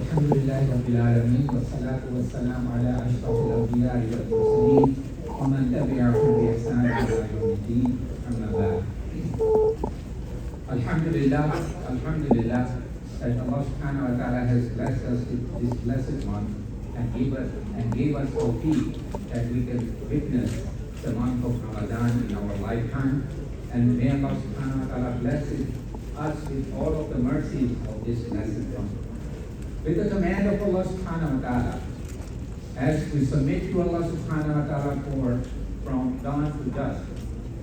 Alhamdulillah Rabbil Alameen wa salatu wa salam ala ashrafil awliya wal mursaleen wa man tabi'ahum bi ihsan ila yawmiddin amma ba'd. Alhamdulillah that Allah subhanahu wa ta'ala has blessed us with this blessed month and gave us tawfiq that we can witness the month of Ramadan in our lifetime, and may Allah subhanahu wa ta'ala bless us with all of the mercies of this blessed month. With the command of Allah subhanahu wa ta'ala, as we submit to Allah subhanahu wa ta'ala from dawn to dusk,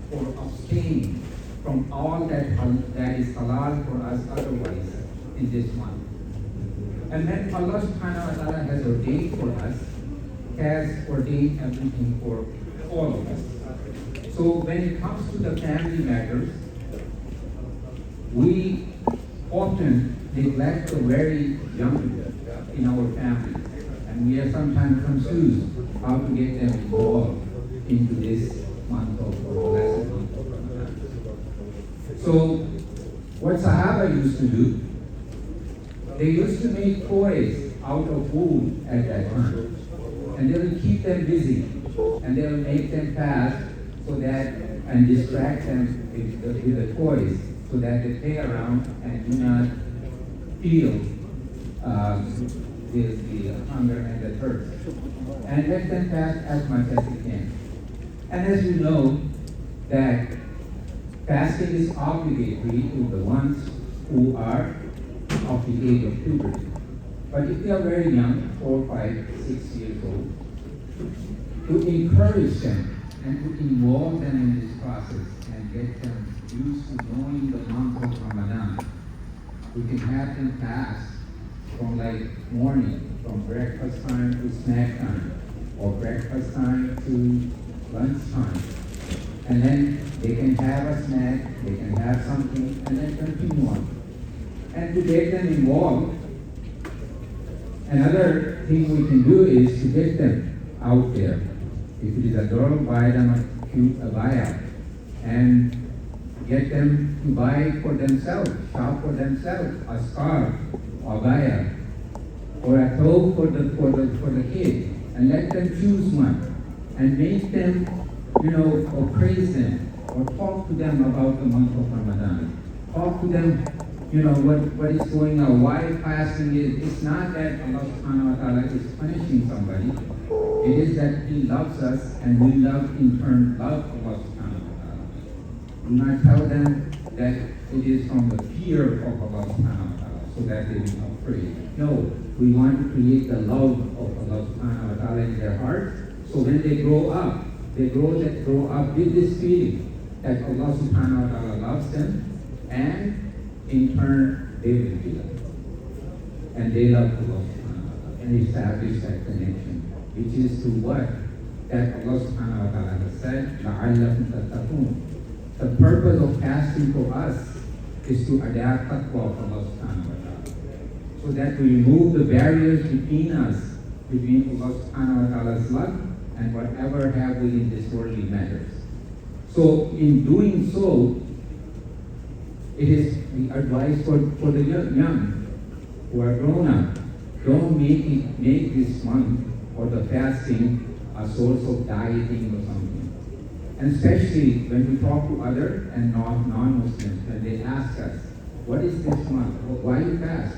for abstaining from all that is halal for us otherwise in this month. And then Allah subhanahu wa ta'ala has ordained for us, has ordained everything for all of us. So when it comes to the family matters, we often neglect the very young in our family, and we are sometimes confused how to get them involved into this month of blessed month of Ramadan. So what Sahaba used to do, they used to make toys out of wood at that time, and they will keep them busy, and they will make them fast so that, and distract them with the toys so that they play around and do not feel the hunger and the thirst, and let them fast as much as they can. And as you know, that fasting is obligatory to the ones who are of the age of puberty. But if they are very young, 4, 5, 6 years old, to encourage them and to involve them in this process and get them used to knowing the month of Ramadan, we can have them fast from like morning, from breakfast time to snack time, or breakfast time to lunch time. And then they can have a snack, they can have something, and then continue on. And to get them involved, another thing we can do is to get them out there. If it is a girl, buy them a cute abaya, and get them to buy for themselves, shop for themselves, a scarf, or abaya, or a cloak for the kid, and let them choose one, and make them, or praise them, or talk to them about the month of Ramadan. Talk to them, what is going on, why fasting is. It's not that Allah subhanahu wa ta'ala is punishing somebody. It is that He loves us, and we in turn love Allah subhanahu wa ta'ala. Do not tell them that it is from the fear of Allah subhanahu wa ta'ala, so that they will not afraid. No, we want to create the love of Allah subhanahu wa ta'ala in their heart, so when they grow up, they grow up with this feeling that Allah subhanahu wa ta'ala loves them, and in turn they will be loved. And they love Allah subhanahu wa ta'ala and establish that connection, which is to what? That Allah subhanahu wa ta'ala has said, لَعَلَّكُمْ تَتَّقُونَ. The purpose of fasting for us is to adapt taqwa of Allah subhanahu wa ta'ala, so that we remove the barriers between us, between Allah subhanahu wa ta'ala's love and whatever have we in this worldly matters. So in doing so, it is the advice for the young who are grown up. Don't make this month or the fasting a source of dieting or something. And especially when we talk to other and non-Muslims, when they ask us, what is this month? Why you fast?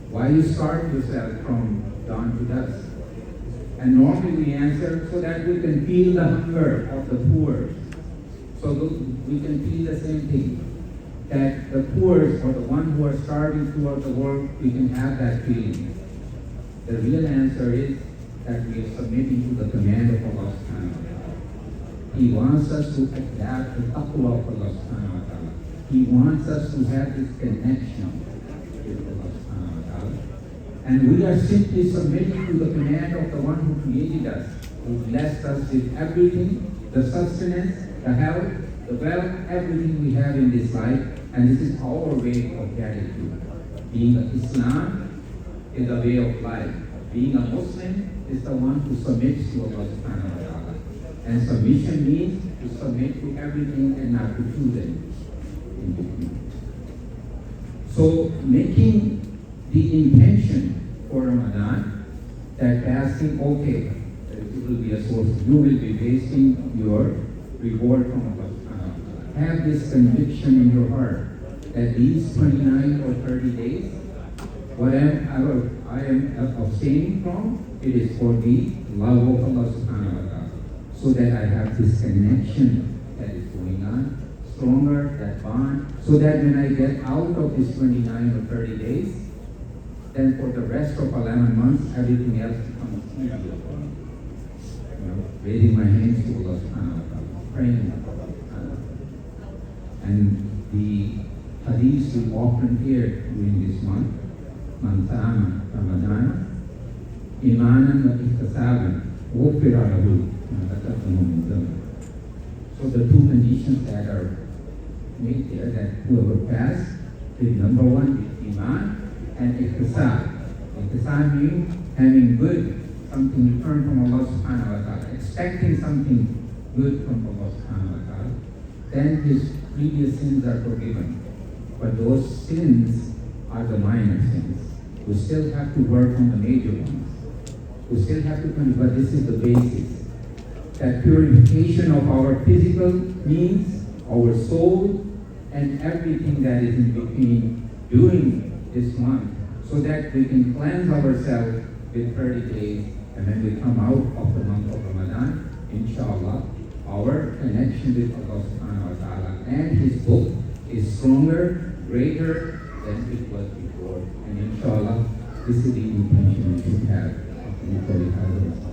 Why you starve yourself from dawn to dusk? And normally we answer so that we can feel the hunger of the poor. So we can feel the same thing. That the poor or the one who are starving throughout the world, we can have that feeling. The real answer is that we are submitting to the command of Allah subhanahu wa ta'ala. He wants us to adapt the taqwa of Allah subhanahu wa ta'ala. He wants us to have this connection with Allah subhanahu wa ta'ala. And we are simply submitting to the command of the one who created us, who blessed us with everything, the sustenance, the health, the wealth, everything we have in this life. And this is our way of gratitude. Being an Islam is a way of life. Being a Muslim is the one who submits to Allah subhanahu wa ta'ala. And submission means to submit to everything and not to choose anything in between. So making the intention for Ramadan, that fasting, okay, it will be a source. You will be wasting your reward from Allah. Have this conviction in your heart that these 29 or 30 days, whatever I am abstaining from, it is for the love of Allah subhanahu wa ta'ala. So that I have this connection that is going on, stronger, that bond, so that when I get out of this 29 or 30 days, then for the rest of 11 months, everything else becomes easier for me. Raising my hands to Allah subhanahu wa ta'ala, praying to Allah subhanahu wa ta'ala. And the hadith we often hear during this month, Man Sama Ramadan, Imanan wa Ihtisaban, Ghufira lahu ma taqaddama min dhanbi. So the two conditions that are made there, that whoever fasts, is number one is Iman and Ihtisab. Ihtisab means having good, something returned from Allah subhanahu wa ta'ala, expecting something good from Allah subhanahu wa ta'ala. Then his previous sins are forgiven. But those sins are the minor sins. We still have to work on the major ones. We still have to but this is the basis. That purification of our physical means, our soul, and everything that is in between during this month, so that we can cleanse ourselves with 30 days, and when we come out of the month of Ramadan, inshallah, our connection with Allah subhanahu wa ta'ala and His book is stronger, greater than it was before. And inshallah, this is the intention we should have before we have